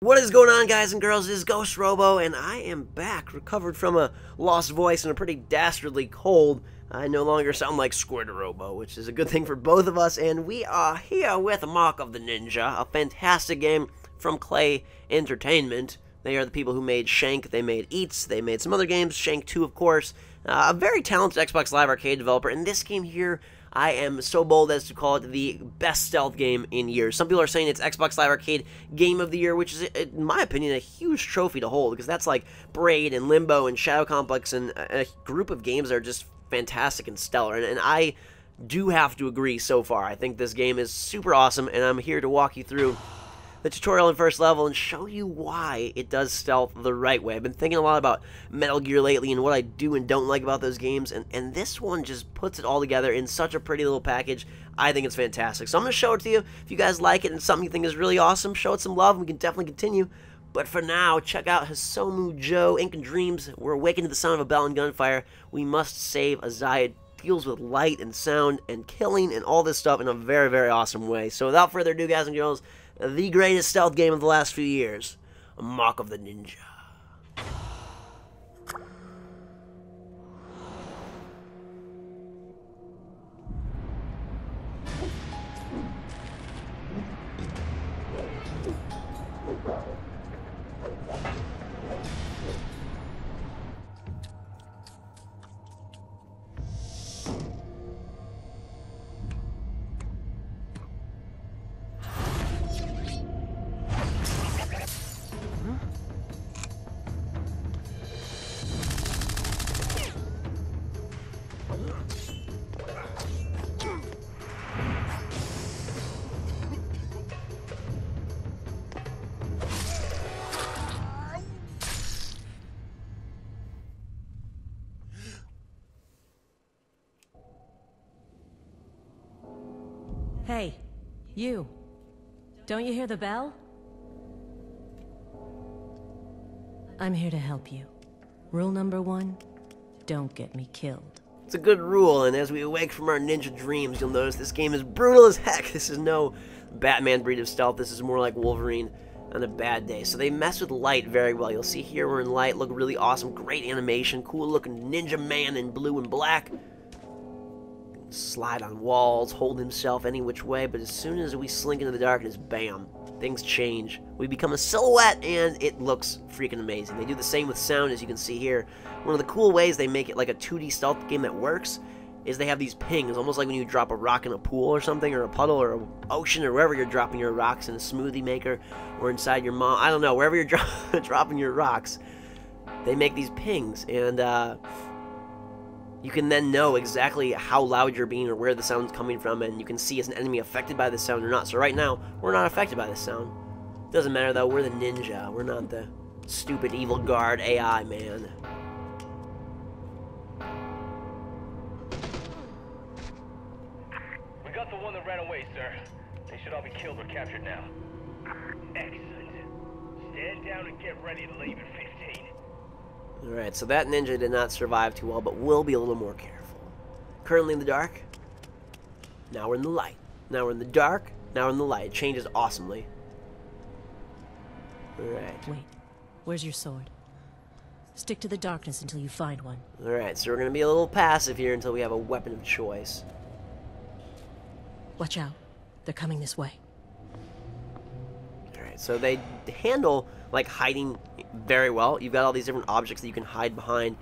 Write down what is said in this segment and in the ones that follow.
What is going on, guys and girls? It is GhostRobo, and I am back, recovered from a lost voice and a pretty dastardly cold. I no longer sound like Squirterobo, which is a good thing for both of us, and we are here with Mark of the Ninja, a fantastic game from Clay Entertainment. They are the people who made Shank, they made Eats, they made some other games, Shank 2 of course, a very talented Xbox Live Arcade developer, and this game here, I am so bold as to call it the best stealth game in years. Some people are saying it's Xbox Live Arcade Game of the Year, which is, in my opinion, a huge trophy to hold, because that's like Braid and Limbo and Shadow Complex and a group of games that are just fantastic and stellar, and I do have to agree so far. I think this game is super awesome, and I'm here to walk you through the tutorial and first level and show you why it does stealth the right way. I've been thinking a lot about Metal Gear lately and what I do and don't like about those games, and this one just puts it all together in such a pretty little package. I think it's fantastic. So I'm going to show it to you. If you guys like it and something you think is really awesome, show it some love and we can definitely continue. But for now, check out Hisomu Joe, Ink and Dreams. We're awakened to the sound of a bell and gunfire. We must save Azai. It deals with light and sound and killing and all this stuff in a very, very awesome way. So without further ado, guys and girls, the greatest stealth game of the last few years, Mark of the Ninja. Hey, you. Don't you hear the bell? I'm here to help you. Rule number 1, don't get me killed. It's a good rule, and as we awake from our ninja dreams, you'll notice this game is brutal as heck. This is no Batman breed of stealth. This is more like Wolverine on a bad day. So they mess with light very well. You'll see here we're in light, look really awesome, great animation, cool looking ninja man in blue and black. Slide on walls, hold himself any which way, but as soon as we slink into the darkness, bam, things change. We become a silhouette, and it looks freaking amazing. They do the same with sound, as you can see here. One of the cool ways they make it like a 2D stealth game that works is they have these pings, almost like when you drop a rock in a pool or something, or a puddle, or an ocean, or wherever you're dropping your rocks, in a smoothie maker, or inside your mom, I don't know, wherever you're dropping your rocks, they make these pings, and you can then know exactly how loud you're being or where the sound's coming from, and you can see is an enemy affected by the sound or not. So right now, we're not affected by the sound. Doesn't matter though, we're the ninja. We're not the stupid evil guard AI, man. We got the one that ran away, sir. They should all be killed or captured now. Excellent. Stand down and get ready to leave at 15. Alright, so that ninja did not survive too well, but we'll be a little more careful. Currently in the dark. Now we're in the light. Now we're in the dark. Now we're in the light. It changes awesomely. Alright. Wait, where's your sword? Stick to the darkness until you find one. Alright, so we're going to be a little passive here until we have a weapon of choice. Watch out. They're coming this way. Alright, so they handle, like, hiding very well. You've got all these different objects that you can hide behind,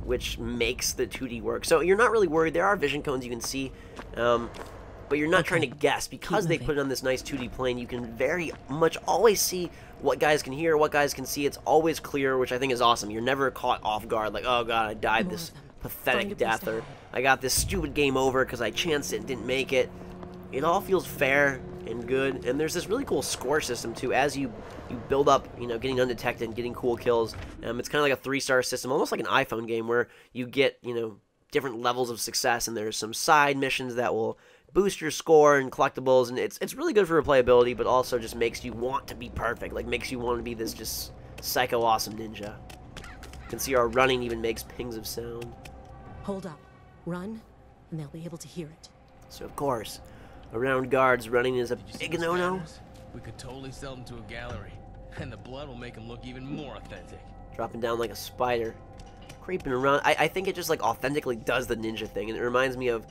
which makes the 2D work. So you're not really worried. There are vision cones you can see, but you're not trying to guess. Because they put it on this nice 2D plane, you can very much always see what guys can hear, what guys can see. It's always clear, which I think is awesome. You're never caught off guard, like, oh god, I died this pathetic death, or I got this stupid game over because I chanced it and didn't make it. It all feels fair and good, and there's this really cool score system too. As you build up, you know, getting undetected and getting cool kills. It's kind of like a 3-star system, almost like an iPhone game, where you get, you know, different levels of success, and there's some side missions that will boost your score and collectibles, and it's really good for replayability, but also just makes you want to be perfect, like makes you want to be this just psycho awesome ninja. You can see our running even makes pings of sound. Hold up. Run, and they'll be able to hear it. So of course, around guards, running is a big no-no. We could totally sell them to a gallery, and the blood will make them look even more authentic. Dropping down like a spider. Creeping around. I think it just like authentically does the ninja thing, and it reminds me of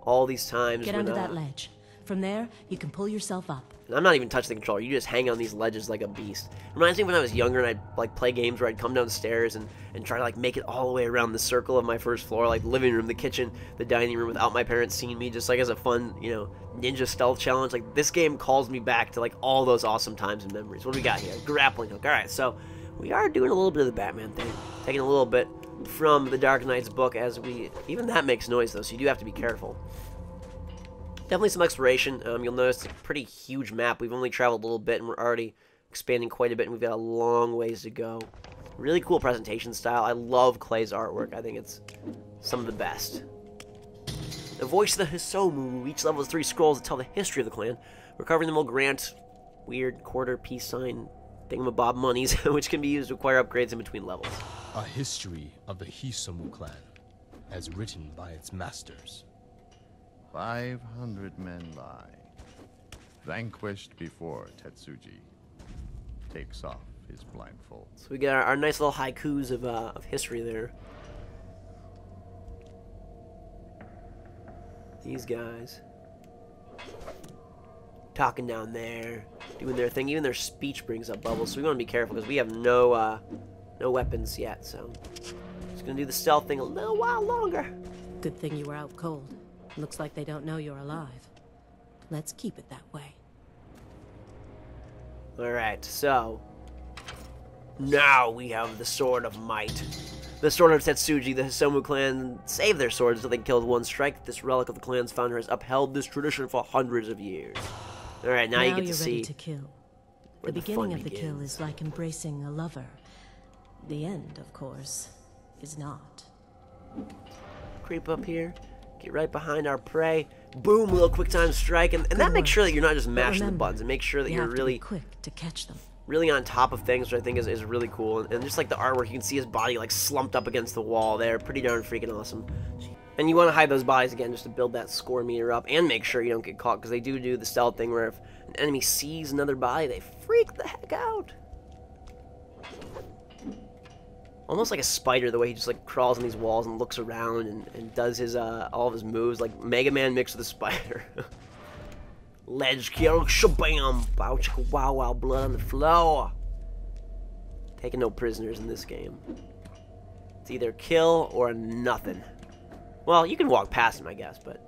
all these times Get when, under that ledge. From there, you can pull yourself up. and I'm not even touching the controller, you just hang on these ledges like a beast. It reminds me of when I was younger and I'd like play games where I'd come downstairs and try to like make it all the way around the circle of my first floor, like the living room, the kitchen, the dining room, without my parents seeing me, just like as a fun, you know, ninja stealth challenge. Like this game calls me back to like all those awesome times and memories. What do we got here? Grappling Hook. Alright, so we are doing a little bit of the Batman thing. Taking a little bit from the Dark Knight's book, as we, even that makes noise though, so you do have to be careful. Definitely some exploration. You'll notice it's a pretty huge map. We've only traveled a little bit, and we're already expanding quite a bit, and we've got a long ways to go. Really cool presentation style. I love Clay's artwork. I think it's some of the best. The voice of the Hisomu. Each level has 3 scrolls that tell the history of the clan. Recovering them will grant weird quarter peace sign thingamabob monies, which can be used to acquire upgrades in between levels. A history of the Hisomu clan, as written by its masters. 500 men lie, vanquished before Tetsuji takes off his blindfold. So we got our nice little haikus of history there. These guys talking down there, doing their thing. Even their speech brings up bubbles, so we want to be careful because we have no weapons yet. So just gonna do the stealth thing a little while longer. Good thing you were out cold. Looks like they don't know you're alive. Let's keep it that way. Alright, so now we have the Sword of Might. The Sword of Tetsuji. The Hisomu clan saved their swords until they killed one strike. This relic of the clan's founder has upheld this tradition for hundreds of years. Alright, now you get to see ready to kill. The beginning of the kill is like embracing a lover. The end, of course, is not. Creep up here. Get right behind our prey. Boom, little quick time strike, and that makes sure that you're not just mashing the buttons, and make sure that you're really quick to catch them. Really on top of things, which I think is really cool. And just like the artwork, you can see his body like slumped up against the wall there. Pretty darn freaking awesome. And you want to hide those bodies again just to build that score meter up and make sure you don't get caught, because they do the stealth thing where if an enemy sees another body, they freak the heck out. Almost like a spider, the way he just like crawls on these walls and looks around and does his all of his moves, like Mega Man mixed with a spider. Ledge kill, shabam, bow chicka wow wow, blood on the floor. Taking no prisoners in this game. It's either kill or nothing. Well, you can walk past them, I guess, but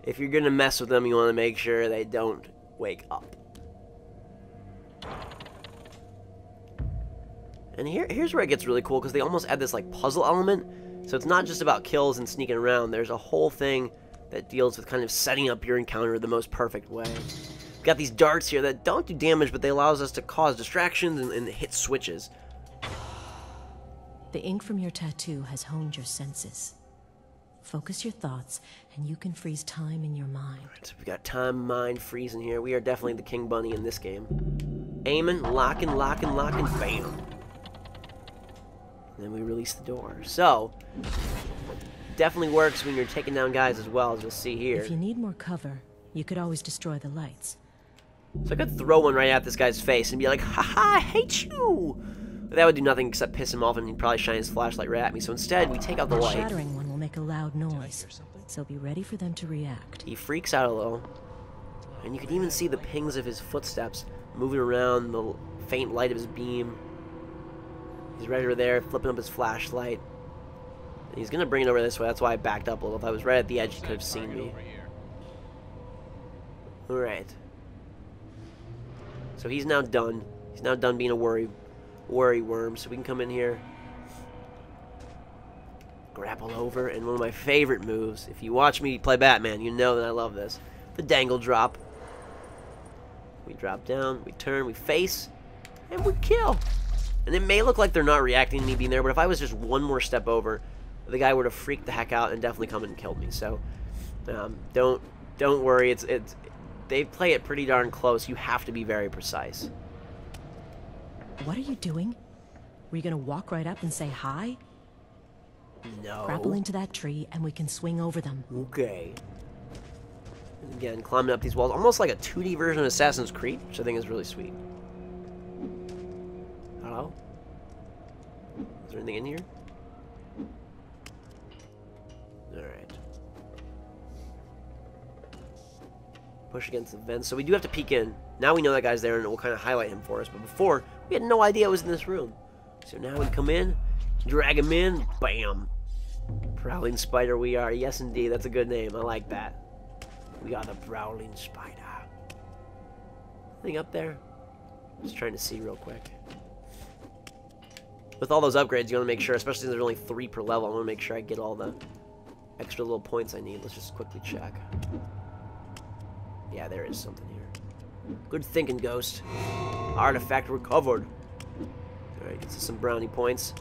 if you're gonna mess with them, you want to make sure they don't wake up. And here's where it gets really cool, because they almost add this like puzzle element. So it's not just about kills and sneaking around. There's a whole thing that deals with kind of setting up your encounter the most perfect way. We've got these darts here that don't do damage, but they allows us to cause distractions and hit switches. The ink from your tattoo has honed your senses. Focus your thoughts, and you can freeze time in your mind. Alright, so we've got time, mind, freezing here. We are definitely the King Bunny in this game. Aiming, locking, bam. And then we release the door. So, definitely works when you're taking down guys as well, as you'll see here. If you need more cover, you could always destroy the lights. So I could throw one right at this guy's face and be like, haha, I hate you! But that would do nothing except piss him off, and he'd probably shine his flashlight right at me. So instead, we take out the light. The shattering one will make a loud noise, so be ready for them to react. He freaks out a little. And you can even see the pings of his footsteps moving around the faint light of his beam. He's right over there, flipping up his flashlight. And he's gonna bring it over this way. That's why I backed up a little. If I was right at the edge, he could have seen me. Alright. So he's now done. He's now done being a worry worm. So we can come in here, grapple over, and one of my favorite moves. If you watch me play Batman, you know that I love this. The dangle drop. We drop down, we turn, we face, and we kill. And it may look like they're not reacting to me being there, but if I was just one more step over, the guy would have freaked the heck out and definitely come and killed me. So don't worry. It's they play it pretty darn close. You have to be very precise. What are you doing? Were you gonna walk right up and say hi? No. Grapple into that tree and we can swing over them. Okay. And again, climbing up these walls, almost like a 2D version of Assassin's Creed, which I think is really sweet. Hello? Is there anything in here? Alright. Push against the vents. So we do have to peek in. Now we know that guy's there, and it will kind of highlight him for us. But before, we had no idea it was in this room. So now we come in, drag him in, bam. Prowling Spider we are. Yes, indeed. That's a good name. I like that. We are the Prowling Spider. Anything up there? Just trying to see real quick. With all those upgrades, you want to make sure, especially since there's only 3 per level, I want to make sure I get all the extra little points I need. Let's just quickly check. Yeah, there is something here. Good thinking, Ghost. Artifact recovered. Alright, gets us some brownie points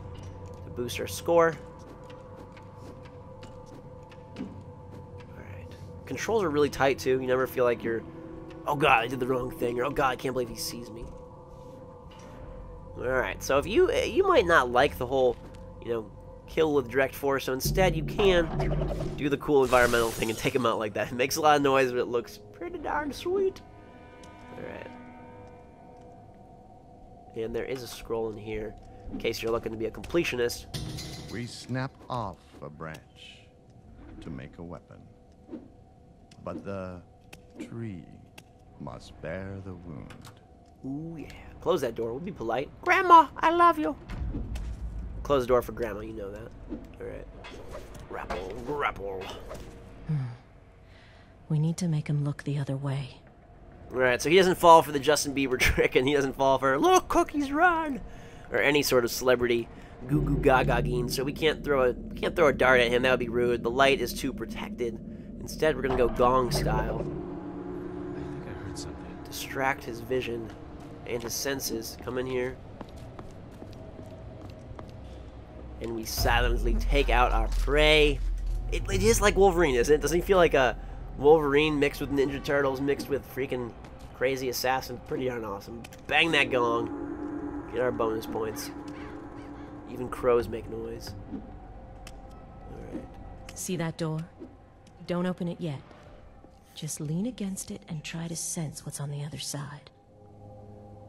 to boost our score. Alright. Controls are really tight, too. You never feel like you're, oh god, I did the wrong thing, or oh god, I can't believe he sees me. Alright, so if you might not like the whole, you know, kill with direct force, so instead you can do the cool environmental thing and take him out like that. It makes a lot of noise, but it looks pretty darn sweet. Alright. And there is a scroll in here, in case you're looking to be a completionist. We snap off a branch to make a weapon. But the tree must bear the wound. Ooh, yeah. Close that door. We'll be polite. Grandma, I love you. Close the door for Grandma. You know that. Alright. Grapple, grapple. We need to make him look the other way. Alright, so he doesn't fall for the Justin Bieber trick, and he doesn't fall for, look, cookies run! Or any sort of celebrity goo goo gaga game. So we can't throw a dart at him. That would be rude. The light is too protected. Instead, we're going to go gong style. I think I heard something. Distract his vision and his senses. Come in here. And we silently take out our prey. It is like Wolverine, isn't it? Doesn't he feel like a Wolverine mixed with Ninja Turtles mixed with freaking crazy assassin? Pretty darn awesome. Bang that gong. Get our bonus points. Even crows make noise. Alright. See that door? Don't open it yet. Just lean against it and try to sense what's on the other side.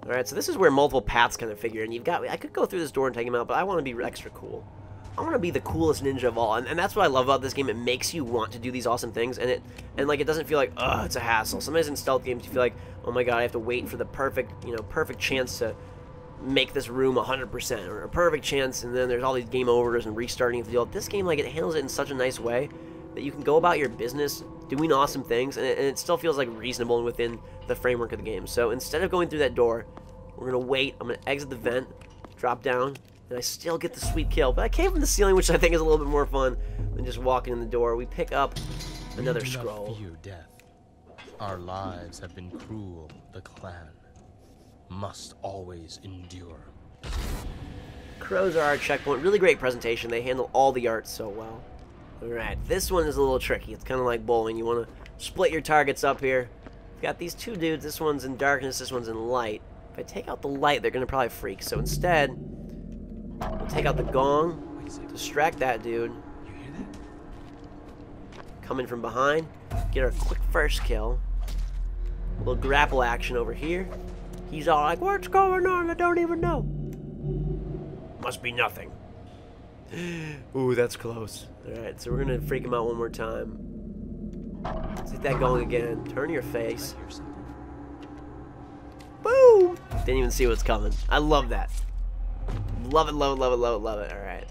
Alright, so this is where multiple paths kind of figure in. I could go through this door and take him out, but I want to be extra cool. I want to be the coolest ninja of all, and that's what I love about this game. It makes you want to do these awesome things, and it doesn't feel like, ugh, it's a hassle. Sometimes in stealth games you feel like, oh my god, I have to wait for the perfect chance to make this room 100%, or a perfect chance, and then there's all these game overs and restarting the deal. This game, like, it handles it in such a nice way that you can go about your business doing awesome things, and it still feels like reasonable and within the framework of the game. So instead of going through that door, we're gonna wait. I'm gonna exit the vent, drop down, and I still get the sweet kill. But I came from the ceiling, which I think is a little bit more fun than just walking in the door. We pick up another We do scroll. not fear death. Our lives have been cruel. The clan must always endure. Crows are our checkpoint. Really great presentation. They handle all the art so well. Alright, this one is a little tricky. It's kind of like bowling. You want to split your targets up here. We've got these two dudes. This one's in darkness, this one's in light. If I take out the light, they're going to probably freak. So instead, we'll take out the gong, distract that dude, come in from behind, get our quick first kill. A little grapple action over here. He's all like, what's going on? I don't even know. Must be nothing. Ooh, that's close. Alright, so we're going to freak him out one more time. Let's hit that gong again. Turn your face. Boom! Didn't even see what's coming. I love that. Love it, love it, love it, love it, love it. Alright.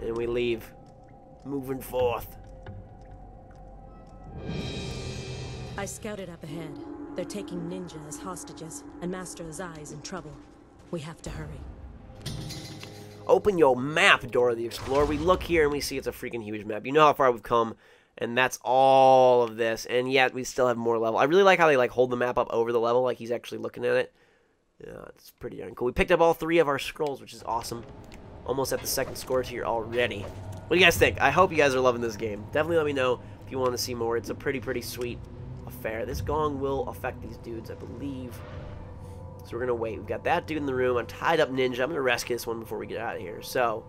And we leave. Moving forth. I scouted up ahead. They're taking Ninja as hostages, and Master Azai is in trouble. We have to hurry. Open your map, Dora the Explorer. We look here and we see it's a freaking huge map. You know how far we've come, and that's all of this. And yet we still have more level. I really like how they hold the map up over the level, like he's actually looking at it. Yeah, it's pretty darn cool. We picked up all 3 of our scrolls, which is awesome. Almost at the second score tier already. What do you guys think? I hope you guys are loving this game. Definitely let me know if you want to see more. It's a pretty sweet affair. This gong will affect these dudes, I believe. So we're going to wait. We've got that dude in the room. I'm tied up ninja. I'm going to rescue this one before we get out of here. So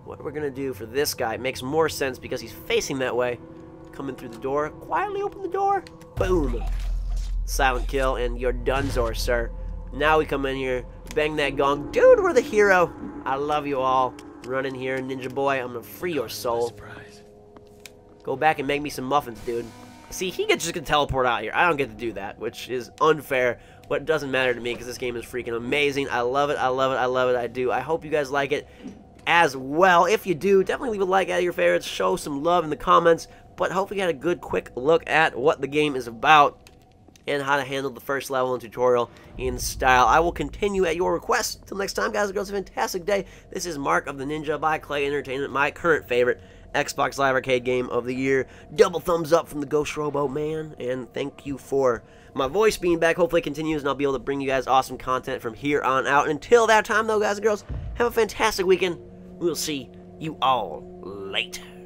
what we're going to do for this guy, it makes more sense because he's facing that way. come in through the door. Quietly open the door. Boom. Silent kill, and you're donezo, sir. Now we come in here, bang that gong. Dude, we're the hero. I love you all. Run in here, ninja boy. I'm gonna free your soul. Surprise. Go back and make me some muffins, dude. See, he just gonna teleport out here. I don't get to do that, which is unfair, but it doesn't matter to me because this game is freaking amazing. I love it, I love it, I love it, I do. I hope you guys like it as well. If you do, definitely leave a like out of your favorites. Show some love in the comments, but hopefully you had a good, quick look at what the game is about and how to handle the first level and tutorial in style. I will continue at your request. Till next time, guys and girls, have a fantastic day. This is Mark of the Ninja by Clay Entertainment, my current favorite Xbox Live Arcade game of the year. Double thumbs up from the GhostRobo man, and thank you for my voice being back. Hopefully it continues, and I'll be able to bring you guys awesome content from here on out. Until that time, though, guys and girls, have a fantastic weekend. We'll see you all later.